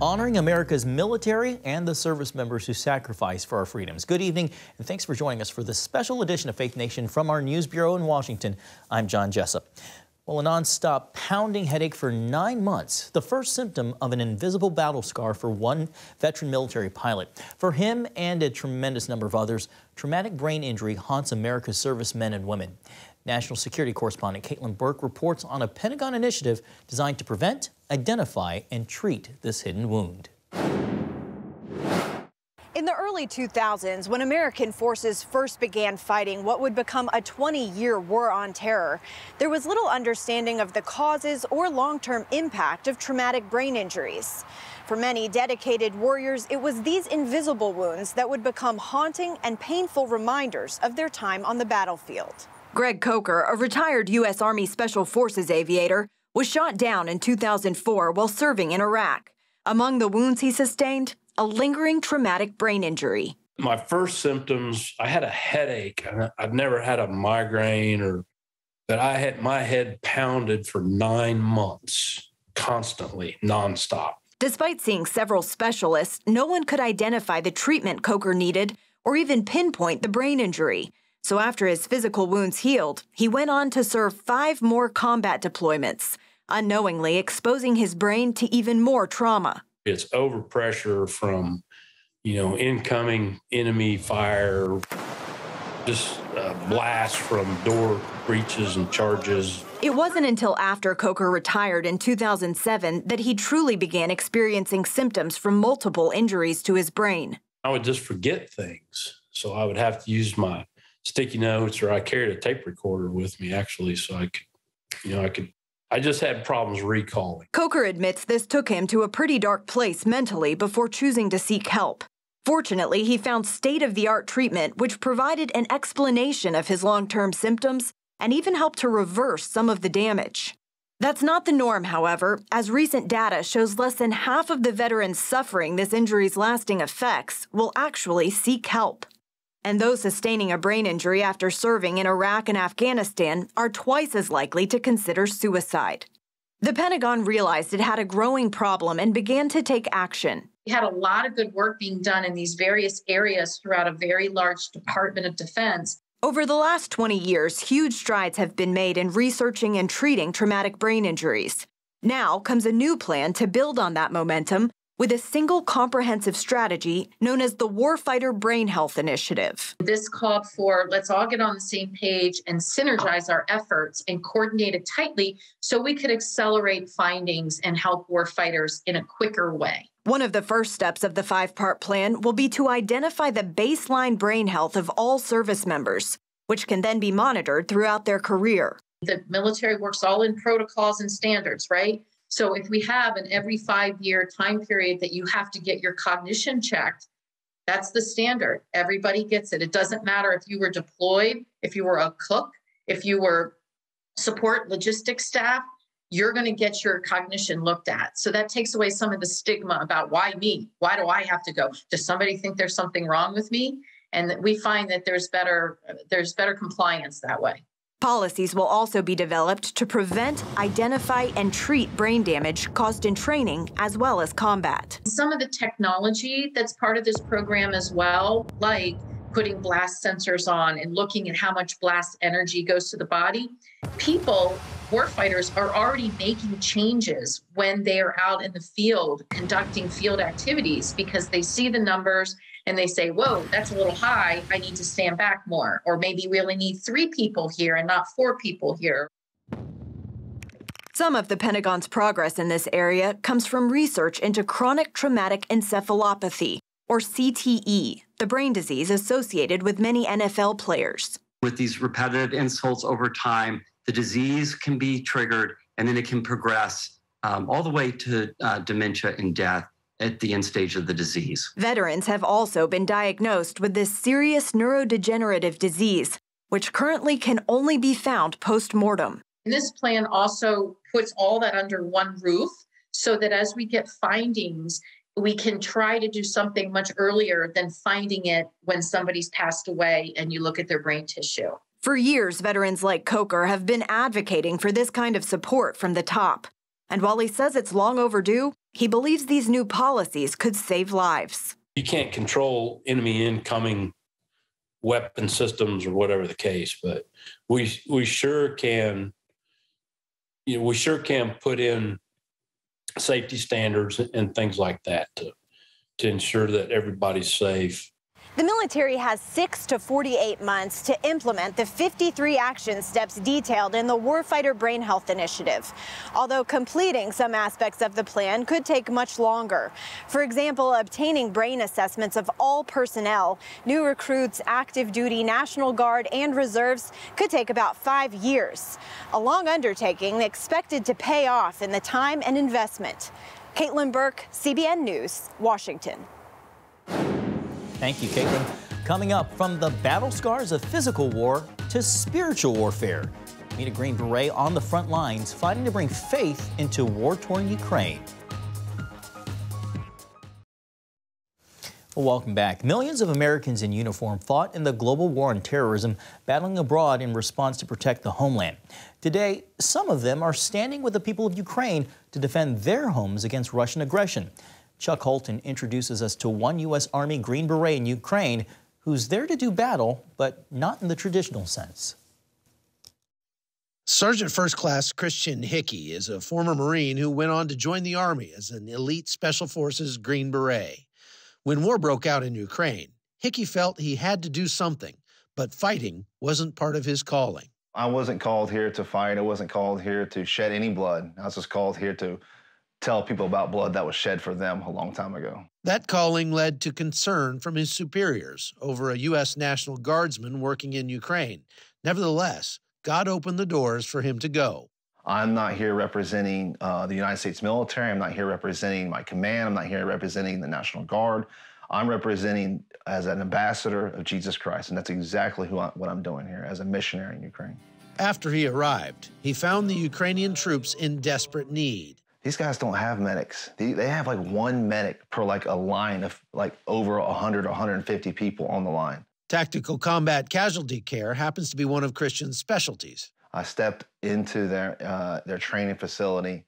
honoring America's military and the service members who sacrifice for our freedoms. Good evening, and thanks for joining us for this special edition of Faith Nation from our news bureau in Washington. I'm John Jessup. Well, a nonstop pounding headache for 9 months, the first symptom of an invisible battle scar for one veteran military pilot. For him and a tremendous number of others, traumatic brain injury haunts America's servicemen and women. National security correspondent Caitlin Burke reports on a Pentagon initiative designed to prevent, identify, and treat this hidden wound. In the early 2000s, when American forces first began fighting what would become a 20-year war on terror, there was little understanding of the causes or long-term impact of traumatic brain injuries. For many dedicated warriors, it was these invisible wounds that would become haunting and painful reminders of their time on the battlefield. Greg Coker, a retired U.S. Army Special Forces aviator, was shot down in 2004 while serving in Iraq. Among the wounds he sustained, a lingering traumatic brain injury. My first symptoms, I had a headache. I'd never had a migraine, but I had my head pounded for 9 months, constantly, nonstop. Despite seeing several specialists, no one could identify the treatment Coker needed or even pinpoint the brain injury. So after his physical wounds healed, he went on to serve 5 more combat deployments, unknowingly exposing his brain to even more trauma. It's overpressure from, incoming enemy fire, just blast from door breaches and charges. It wasn't until after Coker retired in 2007 that he truly began experiencing symptoms from multiple injuries to his brain. I would just forget things, so I would have to use my sticky notes, or I carried a tape recorder with me, actually, so I just had problems recalling. Coker admits this took him to a pretty dark place mentally before choosing to seek help. Fortunately, he found state-of-the-art treatment which provided an explanation of his long-term symptoms and even helped to reverse some of the damage. That's not the norm, however, as recent data shows less than half of the veterans suffering this injury's lasting effects will actually seek help. And those sustaining a brain injury after serving in Iraq and Afghanistan are twice as likely to consider suicide. The Pentagon realized it had a growing problem and began to take action. We had a lot of good work being done in these various areas throughout a very large Department of Defense. Over the last 20 years, huge strides have been made in researching and treating traumatic brain injuries. Now comes a new plan to build on that momentum with a single comprehensive strategy known as the Warfighter Brain Health Initiative. This called for, let's all get on the same page and synergize our efforts and coordinate it tightly so we could accelerate findings and help warfighters in a quicker way. One of the first steps of the 5-part plan will be to identify the baseline brain health of all service members, which can then be monitored throughout their career. The military works all in protocols and standards, right? So if we have an every 5-year time period that you have to get your cognition checked, that's the standard. Everybody gets it. It doesn't matter if you were deployed, if you were a cook, if you were support logistics staff, you're going to get your cognition looked at. So that takes away some of the stigma about why me? Why do I have to go? Does somebody think there's something wrong with me? And we find that there's better compliance that way. Policies will also be developed to prevent, identify, and treat brain damage caused in training as well as combat. Some of the technology that's part of this program as well, like putting blast sensors on and looking at how much blast energy goes to the body, warfighters are already making changes when they are out in the field conducting field activities because they see the numbers and they say, whoa, that's a little high. I need to stand back more. Or maybe we only need 3 people here and not 4 people here. Some of the Pentagon's progress in this area comes from research into chronic traumatic encephalopathy, or CTE, the brain disease associated with many NFL players. With these repetitive insults over time, the disease can be triggered and then it can progress all the way to dementia and death at the end stage of the disease. Veterans have also been diagnosed with this serious neurodegenerative disease, which currently can only be found post-mortem. And this plan also puts all that under one roof so that as we get findings, we can try to do something much earlier than finding it when somebody's passed away and you look at their brain tissue. For years, veterans like Coker have been advocating for this kind of support from the top. And while he says it's long overdue, he believes these new policies could save lives. You can't control enemy incoming weapon systems or whatever the case, but we sure can. We sure can put in safety standards and things like that to ensure that everybody's safe. The military has 6 to 48 months to implement the 53 action steps detailed in the Warfighter Brain Health Initiative, although completing some aspects of the plan could take much longer. For example, obtaining brain assessments of all personnel, new recruits, active duty, National Guard, and reserves could take about 5 years. A long undertaking expected to pay off in the time and investment. Caitlin Burke, CBN News, Washington. Thank you, Caitlin. Coming up, from the battle scars of physical war to spiritual warfare. Meet a Green Beret on the front lines, fighting to bring faith into war-torn Ukraine. Well, welcome back. Millions of Americans in uniform fought in the global war on terrorism, battling abroad in response to protect the homeland. Today, some of them are standing with the people of Ukraine to defend their homes against Russian aggression. Chuck Holton introduces us to one U.S. Army Green Beret in Ukraine who's there to do battle, but not in the traditional sense. Sergeant First Class Christian Hickey is a former Marine who went on to join the Army as an elite Special Forces Green Beret. When war broke out in Ukraine, Hickey felt he had to do something, but fighting wasn't part of his calling. I wasn't called here to fight. I wasn't called here to shed any blood. I was just called here to tell people about blood that was shed for them a long time ago. That calling led to concern from his superiors over a U.S. National Guardsman working in Ukraine. Nevertheless, God opened the doors for him to go. I'm not here representing the United States military. I'm not here representing my command. I'm not here representing the National Guard. I'm representing as an ambassador of Jesus Christ, and that's exactly what I'm doing here as a missionary in Ukraine. After he arrived, he found the Ukrainian troops in desperate need. These guys don't have medics. They have like one medic per like a line of like over 100 or 150 people on the line. Tactical combat casualty care happens to be one of Christian's specialties. I stepped into their training facility,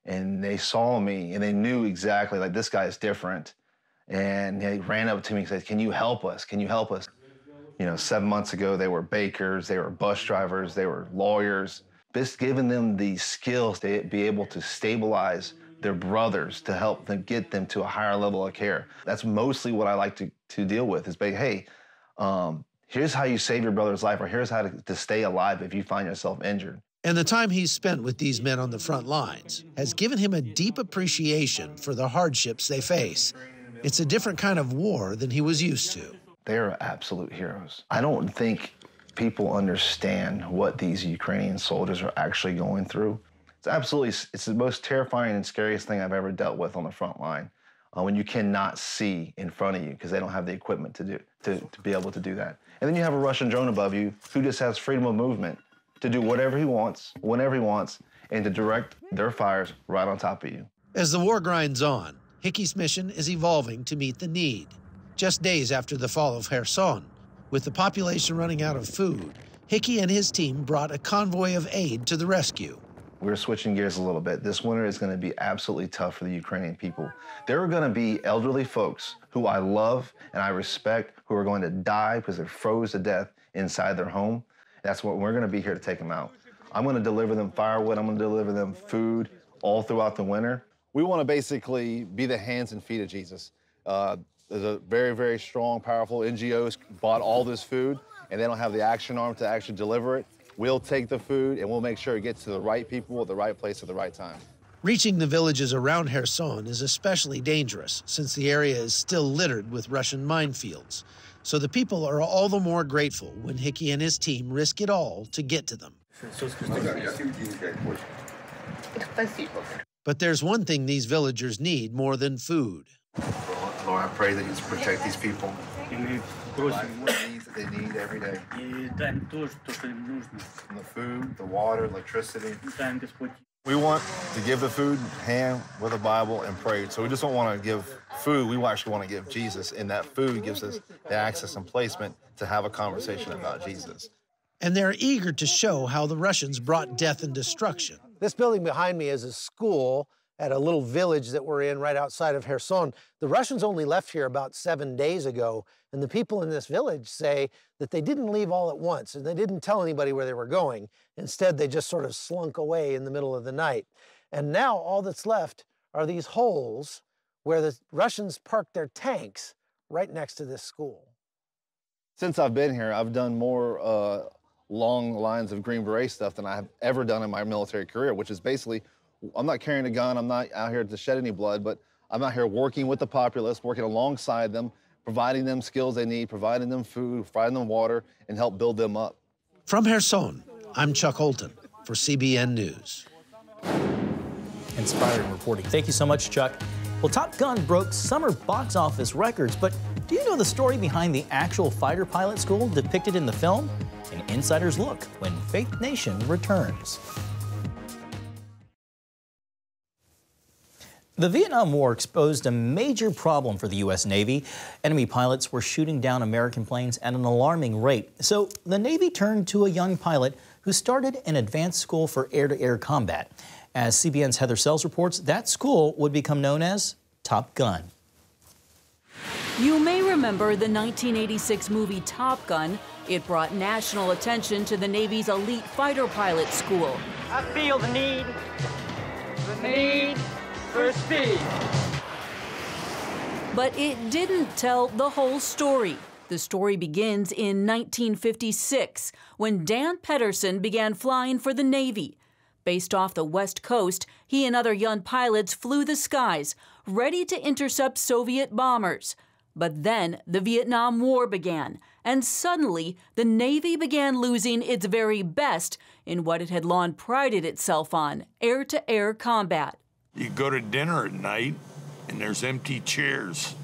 and they saw me, and they knew exactly, like, this guy is different. And they ran up to me and said, "Can you help us? Can you help us?" You know, 7 months ago, they were bakers, they were bus drivers, they were lawyers. Just giving them the skills to be able to stabilize their brothers, to help them get them to a higher level of care. That's mostly what I like to deal with, is, hey, here's how you save your brother's life, or here's how to stay alive if you find yourself injured. And the time he's spent with these men on the front lines has given him a deep appreciation for the hardships they face. It's a different kind of war than he was used to. They're absolute heroes. I don't think people understand what these Ukrainian soldiers are actually going through. It's the most terrifying and scariest thing I've ever dealt with on the front line. When you cannot see in front of you because they don't have the equipment to be able to do that. And then you have a Russian drone above you who just has freedom of movement to do whatever he wants, whenever he wants, and to direct their fires right on top of you. As the war grinds on, Hickey's mission is evolving to meet the need. Just days after the fall of Kherson, with the population running out of food, Hickey and his team brought a convoy of aid to the rescue. We're switching gears a little bit. This winter is going to be absolutely tough for the Ukrainian people. There are going to be elderly folks who I love and I respect who are going to die because they froze to death inside their home. That's what we're going to be here to take them out. I'm going to deliver them firewood. I'm going to deliver them food all throughout the winter. We want to basically be the hands and feet of Jesus. There's a very, very strong, powerful NGOs bought all this food, and they don't have the action arm to actually deliver it. We'll take the food, and we'll make sure it gets to the right people at the right place at the right time. Reaching the villages around Kherson is especially dangerous since the area is still littered with Russian minefields. So the people are all the more grateful when Hickey and his team risk it all to get to them. But there's one thing these villagers need more than food. Lord, I pray that you protect these people. The needs that they need every day. From the food, the water, electricity. We want to give the food hand with a Bible and pray. So we just don't want to give food. We actually want to give Jesus, and that food gives us the access and placement to have a conversation about Jesus. And they're eager to show how the Russians brought death and destruction This building behind me is a school at a little village that we're in right outside of Kherson. The Russians only left here about 7 days ago, and the people in this village say that they didn't leave all at once, and they didn't tell anybody where they were going. Instead, they just sort of slunk away in the middle of the night. And now all that's left are these holes where the Russians parked their tanks right next to this school. Since I've been here, I've done more long lines of Green Beret stuff than I have ever done in my military career, which is basically, I'm not carrying a gun, I'm not out here to shed any blood, but I'm out here working with the populace, working alongside them, providing them skills they need, providing them food, providing them water, and help build them up. From Kherson, I'm Chuck Holton for CBN News. Inspiring reporting. Thank you so much, Chuck. Well, Top Gun broke summer box office records, but do you know the story behind the actual fighter pilot school depicted in the film? An insider's look when Faith Nation returns. The Vietnam War exposed a major problem for the U.S. Navy. Enemy pilots were shooting down American planes at an alarming rate. So the Navy turned to a young pilot who started an advanced school for air-to-air combat. As CBN's Heather Sells reports, that school would become known as Top Gun. You may remember the 1986 movie Top Gun. It brought national attention to the Navy's elite fighter pilot school. I feel the need for speed. But it didn't tell the whole story. The story begins in 1956, when Dan Pedersen began flying for the Navy. Based off the West Coast, he and other young pilots flew the skies, ready to intercept Soviet bombers. But then the Vietnam War began, and suddenly the Navy began losing its very best in what it had long prided itself on, air-to-air combat. You go to dinner at night, and there's empty chairs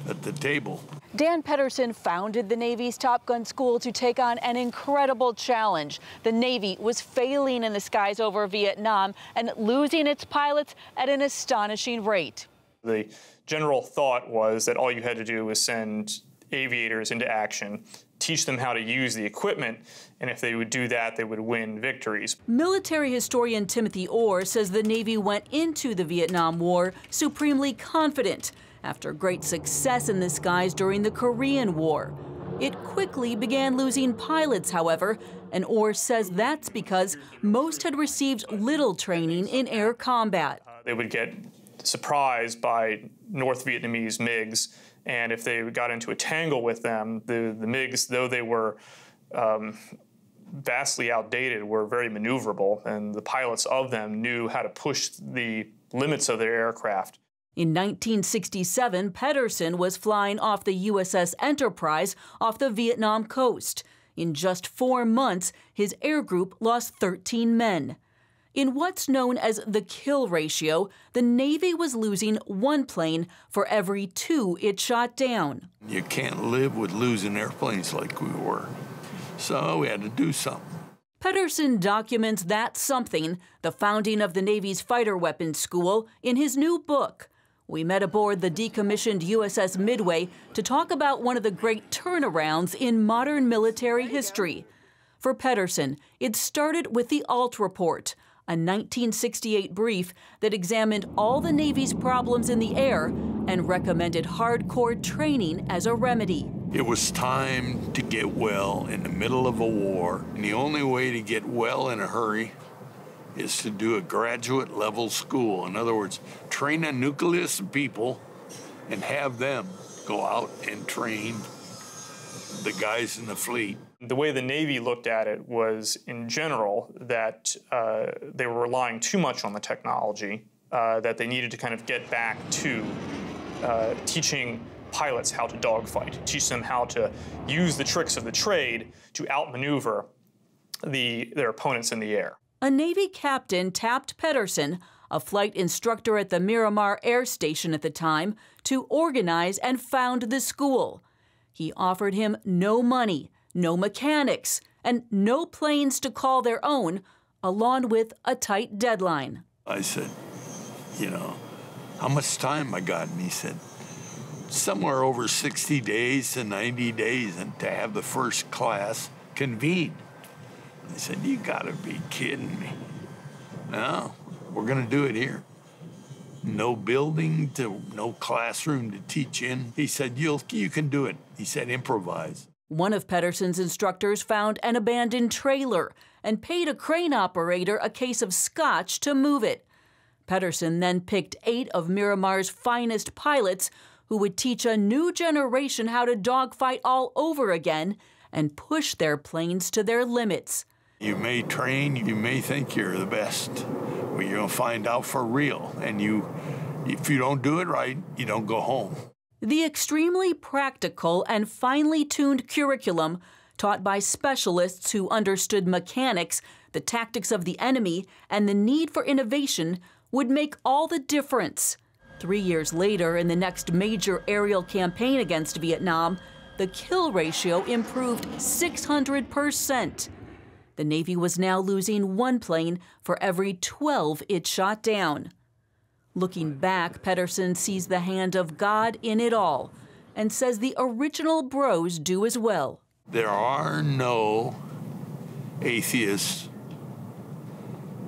at the table. Dan Pedersen founded the Navy's Top Gun school to take on an incredible challenge. The Navy was failing in the skies over Vietnam and losing its pilots at an astonishing rate. The general thought was that all you had to do was send aviators into action, teach them how to use the equipment, and if they would do that, they would win victories. Military historian Timothy Orr says the Navy went into the Vietnam War supremely confident after great success in the skies during the Korean War. It quickly began losing pilots, however, and Orr says that's because most had received little training in air combat. They would get surprised by North Vietnamese MiGs, and if they got into a tangle with them, the MiGs, though they were vastly outdated, were very maneuverable, and the pilots of them knew how to push the limits of their aircraft. In 1967, Pedersen was flying off the USS Enterprise off the Vietnam coast. In just 4 months, his air group lost 13 men. In what's known as the kill ratio, the Navy was losing 1 plane for every 2 it shot down. You can't live with losing airplanes like we were, so we had to do something. Pedersen documents that something, the founding of the Navy's Fighter Weapons School, in his new book. We met aboard the decommissioned USS Midway to talk about one of the great turnarounds in modern military history. For Pedersen, it started with the Alt Report, a 1968 brief that examined all the Navy's problems in the air and recommended hardcore training as a remedy. It was time to get well in the middle of a war, and the only way to get well in a hurry is to do a graduate level school. In other words, train a nucleus of people and have them go out and train the guys in the fleet. The way the Navy looked at it was, in general, that they were relying too much on the technology, that they needed to kind of get back to teaching pilots how to dogfight, teach them how to use the tricks of the trade to outmaneuver their opponents in the air. A Navy captain tapped Pedersen, a flight instructor at the Miramar Air Station at the time, to organize and found the school. He offered him no money, no mechanics, and no planes to call their own, along with a tight deadline. I said, you know, how much time I got? And he said, somewhere over 60 days to 90 days and to have the first class convene. I said, you gotta be kidding me. No, we're going to do it here. No building, no classroom to teach in. He said, you can do it. He said, improvise. One of Pedersen's instructors found an abandoned trailer and paid a crane operator a case of scotch to move it. Pedersen then picked 8 of Miramar's finest pilots who would teach a new generation how to dogfight all over again and push their planes to their limits. You may train, you may think you're the best, but you're going to find out for real. And if you don't do it right, you don't go home. The extremely practical and finely tuned curriculum taught by specialists who understood mechanics, the tactics of the enemy, and the need for innovation would make all the difference. 3 years later, in the next major aerial campaign against Vietnam, the kill ratio improved 600%. The Navy was now losing 1 plane for every 12 it shot down. Looking back, Pedersen sees the hand of God in it all and says the original bros do as well. There are no atheists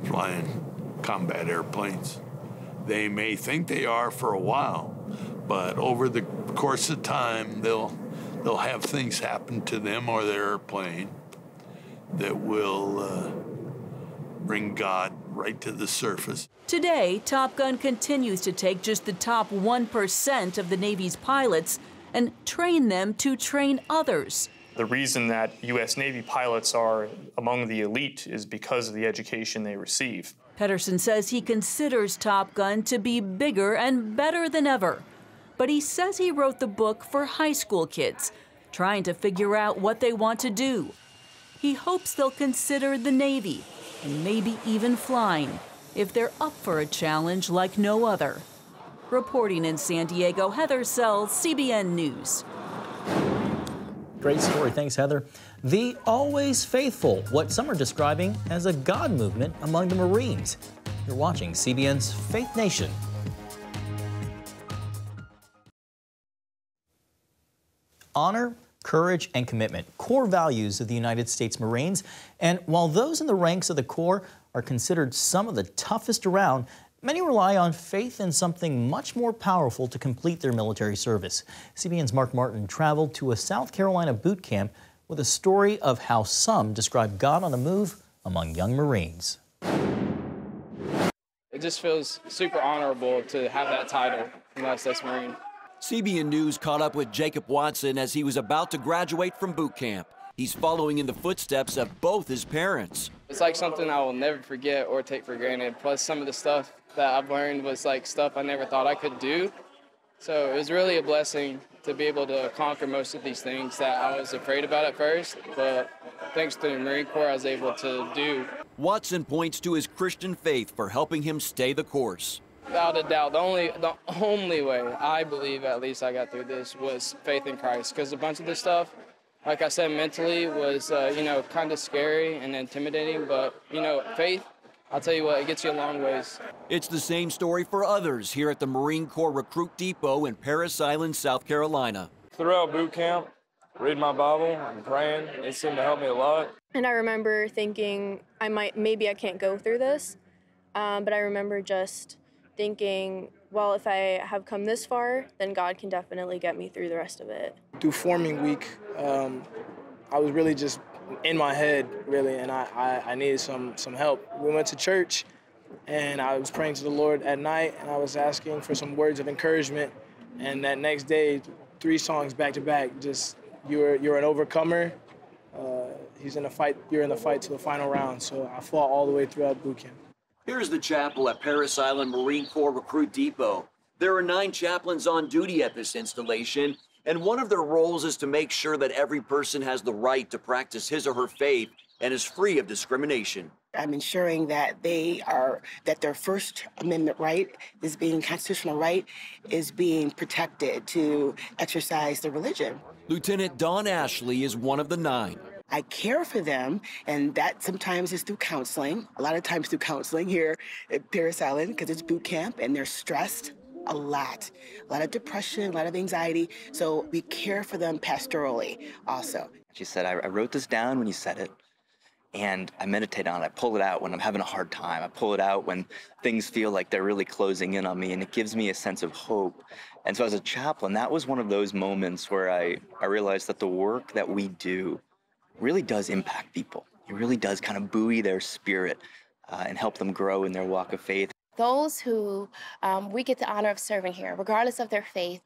flying combat airplanes. They may think they are for a while, but over the course of time, they'll have things happen to them or their airplane that will bring God right to the surface. Today, Top Gun continues to take just the top 1% of the Navy's pilots and train them to train others. The reason that U.S. Navy pilots are among the elite is because of the education they receive. Pedersen says he considers Top Gun to be bigger and better than ever. But he says he wrote the book for high school kids, trying to figure out what they want to do. He hopes they'll consider the Navy and maybe even flying if they're up for a challenge like no other. Reporting in San Diego, Heather Sells, CBN News. Great story. Thanks, Heather. The always faithful, what some are describing as a God movement among the Marines. You're watching CBN's Faith Nation. Honor, courage, and commitment, core values of the United States Marines. And while those in the ranks of the Corps are considered some of the toughest around, many rely on faith in something much more powerful to complete their military service. CBN's Mark Martin traveled to a South Carolina boot camp with a story of how some describe God on the move among young Marines. It just feels super honorable to have that title, United States Marine. CBN News caught up with Jacob Watson as he was about to graduate from boot camp. He's following in the footsteps of both his parents. It's like something I will never forget or take for granted. Plus, some of the stuff that I've learned was like stuff I never thought I could do. So it was really a blessing to be able to conquer most of these things that I was afraid about at first. But thanks to the Marine Corps, I was able to do. Watson points to his Christian faith for helping him stay the course. Without a doubt, the only way I believe at least I got through this was faith in Christ. Because a bunch of this stuff, like I said, mentally was, kind of scary and intimidating. But, faith, I'll tell you what, it gets you a long ways. It's the same story for others here at the Marine Corps Recruit Depot in Parris Island, South Carolina. Throughout boot camp, reading my Bible and praying, it seemed to help me a lot. And I remember thinking maybe I can't go through this. But I remember just thinking, well, if I have come this far, then God can definitely get me through the rest of it. Through forming week, I was really just in my head, really, and I needed some help. We went to church, and I was praying to the Lord at night, and I was asking for some words of encouragement. And that next day, 3 songs back to back, just you're an overcomer. He's in a fight. You're in the fight to the final round. So I fought all the way throughout boot camp. Here's the chapel at Parris Island Marine Corps Recruit Depot. There are 9 chaplains on duty at this installation, and one of their roles is to make sure that every person has the right to practice his or her faith and is free of discrimination. I'm ensuring that their First Amendment right is being constitutional right is being protected to exercise their religion. Lieutenant Dawn Ashley is one of the 9. I care for them, and that sometimes is through counseling, a lot of times through counseling here at Parris Island, because it's boot camp and they're stressed a lot of depression, a lot of anxiety. So we care for them pastorally also. She said, I wrote this down when you said it, and I meditate on it. I pull it out when I'm having a hard time. I pull it out when things feel like they're really closing in on me, and it gives me a sense of hope. And so as a chaplain, that was one of those moments where I realized that the work that we do really does impact people. It really does kind of buoy their spirit and help them grow in their walk of faith. Those who we get the honor of serving here, regardless of their faith,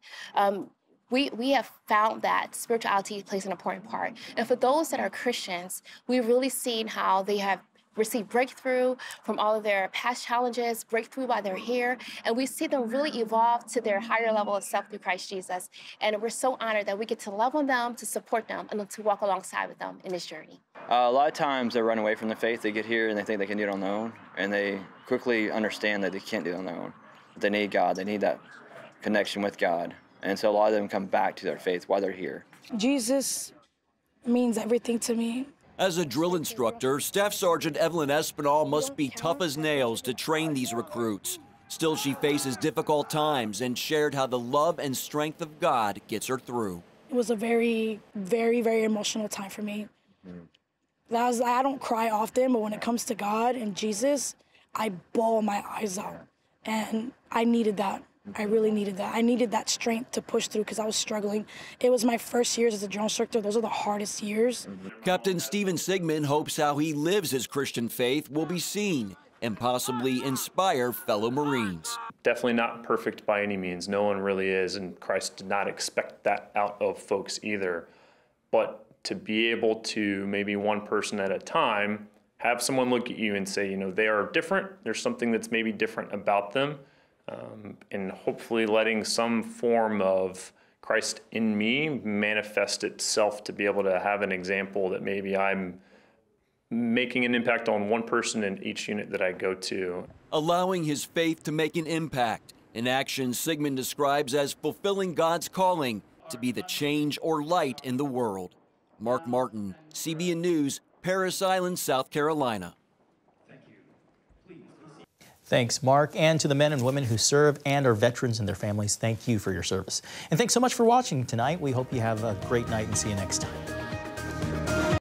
we have found that spirituality plays an important part. And for those that are Christians, we've really seen how they have received breakthrough from all of their past challenges, breakthrough while they're here, and we see them really evolve to their higher level of self through Christ Jesus. And we're so honored that we get to love on them, to support them, and to walk alongside with them in this journey. A lot of times they run away from the faith. They get here and they think they can do it on their own, and they quickly understand that they can't do it on their own. They need God. They need that connection with God. And so a lot of them come back to their faith while they're here. Jesus means everything to me. As a drill instructor, Staff Sergeant Evelyn Espinal must be tough as nails to train these recruits. Still, she faces difficult times and shared how the love and strength of God gets her through. It was a very, very, very emotional time for me. I don't cry often, but when it comes to God and Jesus, I bawl my eyes out. And I needed that. I really needed that. I needed that strength to push through because I was struggling. It was my first years as a drill instructor. Those are the hardest years. Captain Stephen Sigmund hopes how he lives his Christian faith will be seen and possibly inspire fellow Marines. Definitely not perfect by any means. No one really is, and Christ did not expect that out of folks either. But to be able to, maybe one person at a time, have someone look at you and say, you know, they are different. There's something that's maybe different about them. And hopefully letting some form of Christ in me manifest itself to be able to have an example that maybe I'm making an impact on one person in each unit that I go to. Allowing his faith to make an impact, an action Sigmund describes as fulfilling God's calling to be the change or light in the world. Mark Martin, CBN News, Parris Island, South Carolina. Thanks, Mark, and to the men and women who serve and are veterans and their families, thank you for your service. And thanks so much for watching tonight. We hope you have a great night and see you next time.